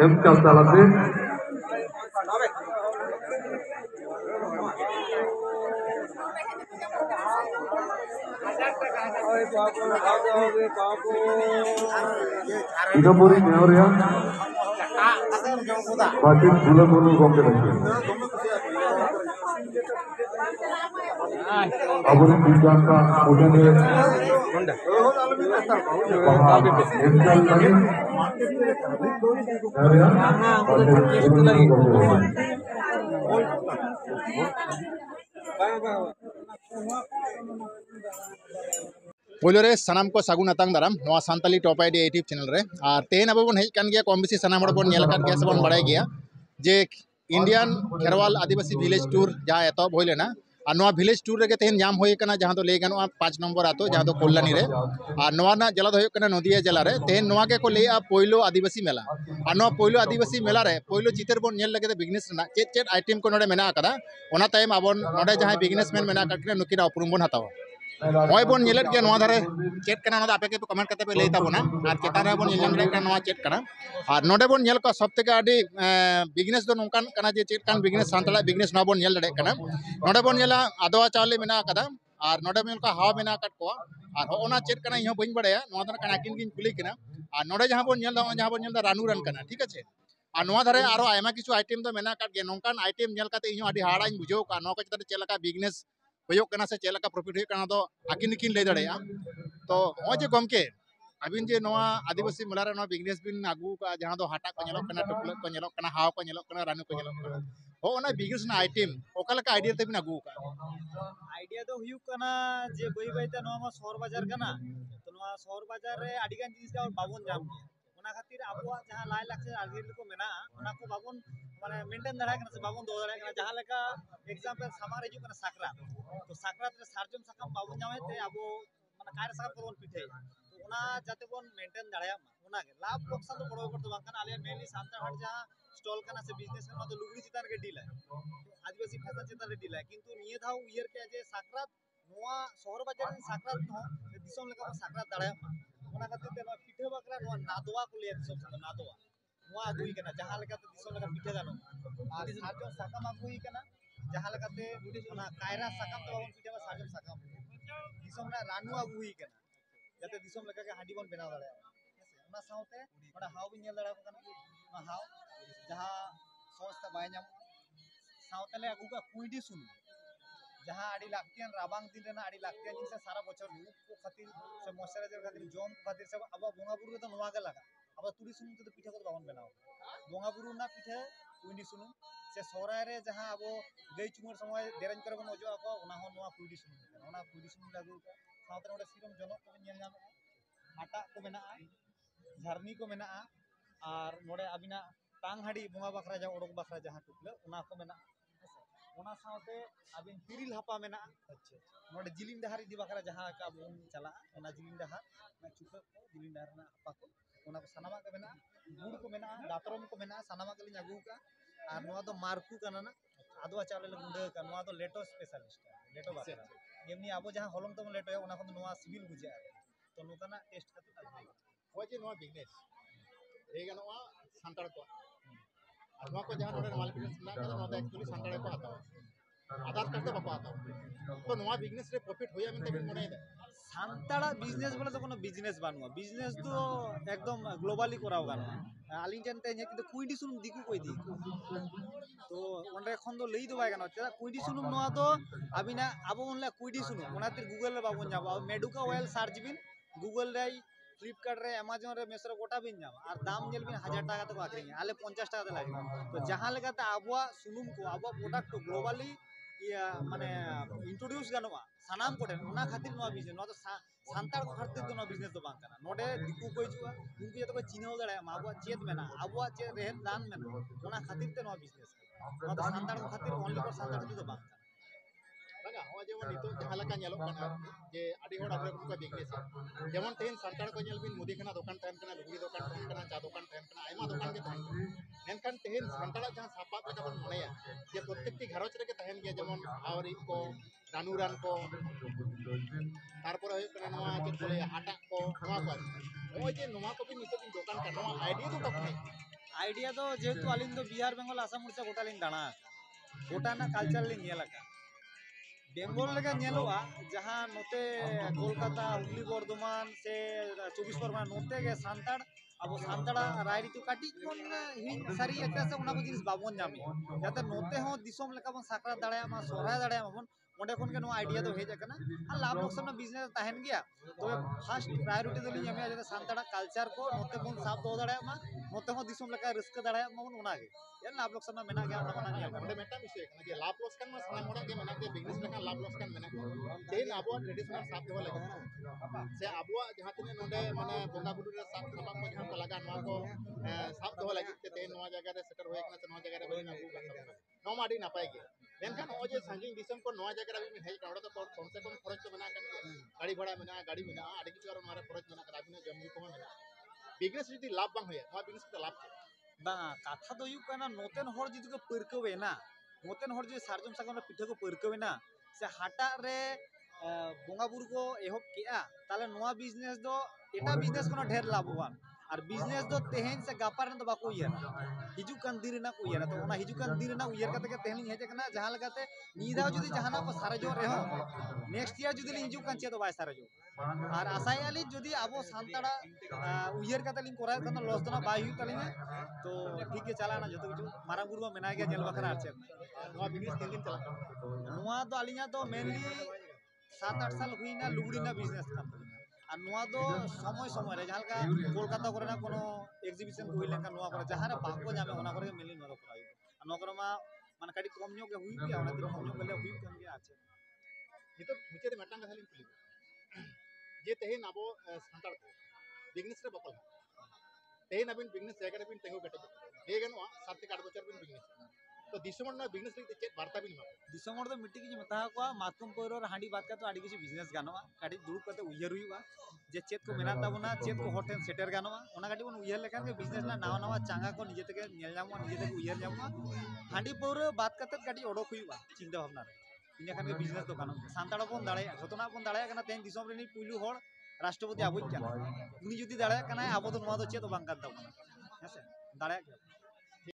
M चल चलाते Singapore Mayoria Batin Gula Gulu Gomkelaki Aburi Bijanka Udane Emjal Lagi Mayoria Batin Gula Gulu Polore सानाम को सागुन अतांग दाराम नवा Santali top ID YouTube channel रे और तेन अब बन हेज गया कम बेसी सानाम बन नेल काट गया से बन बड़ाई गया जे इंडियन खेरवाल आदिवासी विलेज टूर जहाँ एतब हो लेना और नवा विलेज टूर रे तेन नाम होय कना जहाँ तो ले गानोआ 5 नंबर आतो जहाँ तो कोल्लानी रे और नवा ना जला होय कना नदिया जिला रे तेन नवा के को लेआ पहिलो आदिवासी मेला और नवा पहिलो आदिवासी मेला रे पहिलो चितर बन नेल लगे बिजनेस ना चेत चेत आइटम को नोडे मेना कदा ओना टाइम आबन नोडे जहाँ बिजनेसमैन मेना काटने नुकिना उपरुम बन हताव होय बन नेलत के नवा धारे चेक कना नोदा आपे के कमेंट करते पे लेता बना और चेतान रे बन नेलम रे नवा चेक कना और नोडे बन नेल को सब तक आडी बिजनेस दो नोकान कना जे चेक कान बिजनेस सांतला बिजनेस ना बन नेल दड़े कना नोडे बन नेला आदवा चावले मेना कदा और नोडे बन का हाव मेना कट को और होना चेक कना इहो बइन बड़ाया नवा दना कना किन किन कुली कना और नोडे जहां बन नेल दा जहां बन नेल दा रानू रन कना ठीक আছে और नवा धारे आरो आयमा किछु आइटम तो मेना काट गे नोकान आइटम नेल काते इहो आडी हाड़ाኝ बुझो का नो को चेता चेलका बिजनेस होयो कना से चेलका प्रॉफिट होयो कना तो आकिन किन ले दड़ेया तो हो जे गमके अबिन जे नवा आदिवासी मेला रे नवा बिजनेस बिन आगु का जहां दो हाटा को नेलो कना टुकल को नेलो कना हाव को नेलो कना रानू को नेलो कना हो ओना बिजनेस ना आइटम ओकलका आइडिया ते बिन आगु का आइडिया तो हुयु कना जे बई बईते नवा मा शहर बाजार कना तो नवा शहर बाजार रे आडिगान जिनिस का बाबन जाम ओना खातिर आबुआ जहां लाय लाक्चर आर्गिल को मेना ओना को बाबन माने मेंटेन दड़ा कना से बाबन दो दड़ा कना जहां लेका एग्जांपल सामार हिजु कना साकरात तो साकरात रे सारजम साकाम बाबन जामे ते आबो माने कायर साकाम को बन पिठे तो ओना जाते बन मेंटेन दड़ाया ओना के लाभ लोकसान तो बड़ो करतो बांकन आले मेनली सांता हाट जहां स्टॉल कना से बिजनेस कना तो लुगड़ी चितान के डील है आदिवासी फैशन चितान रे डील है किंतु निये धाव उयर के जे साकरात नोआ शहर बाजार साकरात हो दिसोम लेका साकरात दड़ाया ओना खातिर ते पिठे बकरा नोआ नादवा को ले दिसोम से नादवा नोआ आगुई कना जहां लेका ते दिसोम लेका पिठे गानो आर सारजम साकाम आगुई कना जहां लेका ते ओना कायरा साकाम तो बाबन पिठे बा सारजम साकाम दिसोम ना रानू आगुई कना जाते दिसोम लेका के हांडी बन बनाव दड़ाया ओना साउते ओना हाव बिन नेल दड़ा कना ओना हाव जहां सस्ता बाय नाम साउते ले आगु का कुइडी सुनु जहां आडी लाक्तियान राबांग दिन रेना आडी लाक्तियान जिन से सारा बचर लुक को खातिर से मॉइस्चराइजर खातिर जोम खातिर सब अब बोंगा बुरु तो नवा के लगा अब तुरी सुनु तो पिठा को बाबन बनाओ बोंगा बुरु ना पिठा कुइडी सुनु से सोराय रे जहां अब गई चुमर समय देरन कर बन ओजो को ओना हो नवा कुइडी सुनु ओना कुइडी सुनु लागू साउते ओडे सिरम जनक को नेल नाम आटा को मेना झरनी को मेना और नोडे अबिना टांगहाड़ी बोंगा बखरा जा ओडक बखरा जहां टुकले ओना को मेना ओना साउते अबिन तिरिल हपा मेना अच्छा नोडे जिलिन डहार इदी बखरा जहां का बोन चला ओना जिलिन डहार ना चुका को जिलिन डहार ना हपा को ओना को सनामा के मेना गुड़ को मेना दातरम को मेना सनामा के लिन आगु का और नोआ तो मारकू कना ना आदवा चावले ले गुंडे का नोआ तो लेटो स्पेशलिस्ट लेटो बखरा एमनी आबो जहां हलम तो लेटो ओना को नोआ सिविल बुझे तो नोकाना टेस्ट खातिर आगु हो जे नवा बिजनेस रे गानोआ सांतार को नवा को जहां नोडे माल बिजनेस ना कदा नोदा एक्चुअली सांतार को आता आधार कार्ड तो बाको आता तो नवा बिजनेस रे प्रॉफिट होया मेनते बिन मने सांताड़ा बिजनेस बोले तो कोनो बिजनेस बानुआ बिजनेस तो एकदम ग्लोबली कराव गाना आलिन जानते हैं कि कुइडी सुनुम दिकु कोई दी तो ओंडे खन दो लई दो बाय गाना चला कुइडी सुनुम नोआ तो अबिना आबो उनला कुइडी सुनुम ओनातिर गूगल रे बाबन जाबो मेडुका ऑयल सर्च बिन गूगल रे फ्लिपकार्ट रे अमेज़न रे मेसो रे गोटा बिन जाम और दाम जेल बिन 1000 टाका तक आखिरी आले 50 टाका ते लागे तो जहां लेकाते आबवा सुनुम को आबवा प्रोडक्ट को ग्लोबली या माने इंट्रोड्यूस गानोआ सानाम कोटे ओना खातिर नो बिजनेस नो तो सांतार को खातिर तो नो बिजनेस तो बांग कना नोडे दिकु को जुआ उनके जतो को चिन्हो दड़े आबवा चेत मेना आबवा चे रेहन दान मेना ओना खातिर ते नो बिजनेस नो तो सांतार को खातिर ओनली फॉर सांतार तो बांग लगा हो जेमन नितो जहां लका नेलो कना जे आडी होड़ आबरे को बिजनेस जेमन तेन सांतार को नेल बिन मुदी खाना दुकान टाइम कना लुगड़ी दुकान टाइम कना चा दुकान टाइम कना आयमा दुकान के टाइम मेनखान तेन सांतार जहां सापात लगा बन मनेया जे प्रत्येकटी घरच रे के तहन गया जेमन आवरी को रानुरान को तारपर होय कना नवा जे बोले हाटा को नवा को ओ जे नवा को बिन नितो बिन दुकान का नवा आइडिया तो तक नहीं आइडिया तो जेहेतु आलिंग दो बिहार बेंगल आसाम उड़ीसा गोटा लिंग दाणा गोटा ना कल्चर लिंग नेल आका बेंगल लेका नेलोआ जहां नोते कोलकाता हुगली बर्धमान से 24 परगना नोते गे सांताड़ अब सांताड़ा रायरीतु काटी कोन हिन सारी एकटा से उना को जिनिस बाबन जामी जाते नोते हो दिसोम लेका बन साकरा दाड़ाया मा सोरा दाड़ाया माबन ओंडे कोन के नो आइडिया तो हेज अकना आ लाभ लोकसान बिजनेस ताहेन गया तो फर्स्ट प्रायोरिटी दो लिंग एमे जाते सांताड़ा कल्चर को नोते बन साब दो दाड़ाया मा नोते हो दिसोम लेका रिस्क दाड़ाया माबन ओना गे या लाभ लोकसान मेना गया ओना मना निया ᱚᱸᱰᱮ ᱢᱤᱫᱴᱟᱝ ᱵᱤᱥᱚᱭ ᱠᱟᱱᱟ ᱡᱮ ᱞᱟᱵᱷ ᱞᱚᱥᱠᱟᱱ ᱢᱟ ᱥᱟᱱᱟᱢ ᱦᱚᱲᱟᱜ ᱜᱮ ᱢᱮᱱᱟᱜ ᱜᱮᱭᱟ ᱵᱤᱡᱽᱱᱮᱥ ᱞᱮᱠᱷᱟᱱ ᱞᱟᱵᱷ ᱞᱚᱥᱠᱟᱱ ᱢᱮᱱᱟᱜ ᱜᱮᱭᱟ ᱛᱮᱦᱮᱧ ᱟᱵᱚᱣᱟᱜ ᱴᱨᱮᱰᱤᱥᱚᱱᱟᱞ ᱥᱟᱵ ᱫᱚᱦᱚ ᱞᱟᱹᱜᱤᱫ ᱥᱮ ᱟᱵᱚᱣᱟᱜ ᱡᱟᱦᱟᱸ ᱛᱤᱱᱟᱹᱜ ᱱᱚᱰᱮ ᱢᱟᱱᱮ ᱵᱚᱸᱜᱟ ᱵᱩᱨᱩ ᱨᱮ ᱥᱟᱵ ᱥᱟᱯᱟᱵ ᱠᱚ ᱡᱟᱦᱟᱸ ᱠᱚ ᱞᱟᱜᱟᱜᱼᱟ ᱱᱚᱣᱟ ᱠᱚ ᱥᱟᱵ ᱫᱚᱦᱚ ᱞᱟᱹᱜᱤᱫ ᱛᱮ ᱛᱮᱦᱮᱧ ᱱᱚᱣᱟ ᱡᱟᱭᱜᱟ ᱨᱮ ᱥᱮᱴᱮᱨ ᱦᱩᱭ ᱟᱠᱟᱱᱟ ᱥᱮ ᱱᱚᱣᱟ ᱡᱟᱭᱜᱟ ᱨᱮ ᱵᱟᱹᱞᱤᱧ ᱟᱹᱜᱩ ᱟᱠᱟᱫ ᱛᱟᱵᱚᱱᱟ ᱱᱚᱣᱟ ᱢᱟ ᱟᱹᱰᱤ ᱱᱟᱯᱟᱭ ᱜᱮ ᱢᱮᱱᱠᱷᱟᱱ ᱱᱚᱜᱼᱚᱭ ᱡᱮ ᱥᱟᱺᱜᱤᱧ ᱫᱤᱥᱚᱢ ᱠᱷᱚᱱ ᱱᱚᱣᱟ ᱡᱟᱭᱜᱟ ᱨᱮ ᱟᱵᱤᱱ ᱵᱤᱱ ᱦᱮᱡ ᱟᱠᱟᱱᱟ ᱚᱸᱰᱮ ᱫᱚ ᱠᱚᱢ ᱥᱮ ᱠᱚᱢ ᱠᱷᱚᱨᱚᱪ ᱫᱚ ᱢᱮᱱᱟᱜ ᱟᱠᱟᱫ ᱜᱮᱭᱟ ᱜᱟᱹᱰᱤ ᱵᱷᱟᱲᱟ ᱢᱮᱱᱟᱜᱼᱟ ᱜᱟᱹᱰᱤ ᱢᱮᱱᱟᱜᱼᱟ ᱟᱹᱰᱤ ᱠᱤᱪᱷᱩ ᱟᱨᱚ ᱱᱚᱣᱟ ᱨᱮ ᱠᱷᱚᱨᱚᱪ ᱢᱮᱱᱟᱜ ᱟᱠᱟᱫᱟ ᱟᱵᱤᱱᱟᱜ ᱡᱚᱢ ᱧᱩ ᱠᱚᱦᱚᱸ ᱢᱮᱱᱟᱜᱼᱟ बिजनेस जुदी लाभ बांग होया नवा बिजनेस का लाभ बा कथा दो युग काना नोतेन हर जुदी को परकवेना नोतेन हर जुदी सारजम सागम पिठा को परकवेना से हाटा रे बोंगा बुरु को एहब केआ ताले नवा बिजनेस दो एटा बिजनेस कोना ढेर लाभवान और बिजनेस दो तेहेन से गापार न तो बाको उयरा हिजु कान दिन ना उयरा तो ओना हिजु कान दिन ना उयर कते के तेहेन हेजे कना जहां लगाते नीदा जुदी जहाना को सारजो रेहो नेक्स्ट ईयर जुदी हिजु कान चे तो बाय सारजो और आशायाली जुदी आबो सांताड़ा उयर कते लिंग कोराय कना लॉस दना बाय हुई तलिंगे तो ठीक है चला ना जतो किछु मारा बुरु मेना गया जेल बखरा आछे नवा बिजनेस तीन दिन चला नुआ तो अलिया तो मेनली 7-8 साल हुईना लुगड़ीना बिजनेस कान और नुआ दो समय समय रे जहां का कोलकाता करे कोनो एग्जीबिशन को हुई लेका नुआ करे जहां रे बाको जामे ओना करे मिली नुआ कराई और नुआ करे मा माने काडी कम ᱧᱚᱜ गे हुई गया ओना दिन कम ᱧᱚᱜ गेले हुई कम गया आछे नितो मुचे रे मेटांग कथा लिंग कुली जे तेहेन आबो सांताड़ को बिजनेस रे बकल तेहेन अबिन बिजनेस जगह रे बिन तेंगो गटे ले गनवा 7-8 बछर बिन बिजनेस तो दिसमन ना बिजनेस रे चेक वार्ता बिन मा दिसमर दो मिट्टी की मता को मातकुम परो और हांडी बात का तो आडी किसी बिजनेस गानवा काडी दुड़ कते उयर हुईवा जे चेत को मेना ताबना चेत को होटेल सेटर गानवा ओना काडी बन उयर लेखान के बिजनेस ना नावा नावा चांगा को निजे तके नेल जामवा निजे तके उयर जामवा हांडी परो बात कते काडी ओडोक हुईवा चिंता भावना रे इने खान के बिजनेस तो गानो सांताड़ा बन दाड़े जतोना बन दाड़े कना तेन दिसम रे नि पुइलु होड़ राष्ट्रपति आबुज काना उनी जुदी दाड़े कना आबो तो नवा दो चेत बांग कान ताबना हेसे दाड़े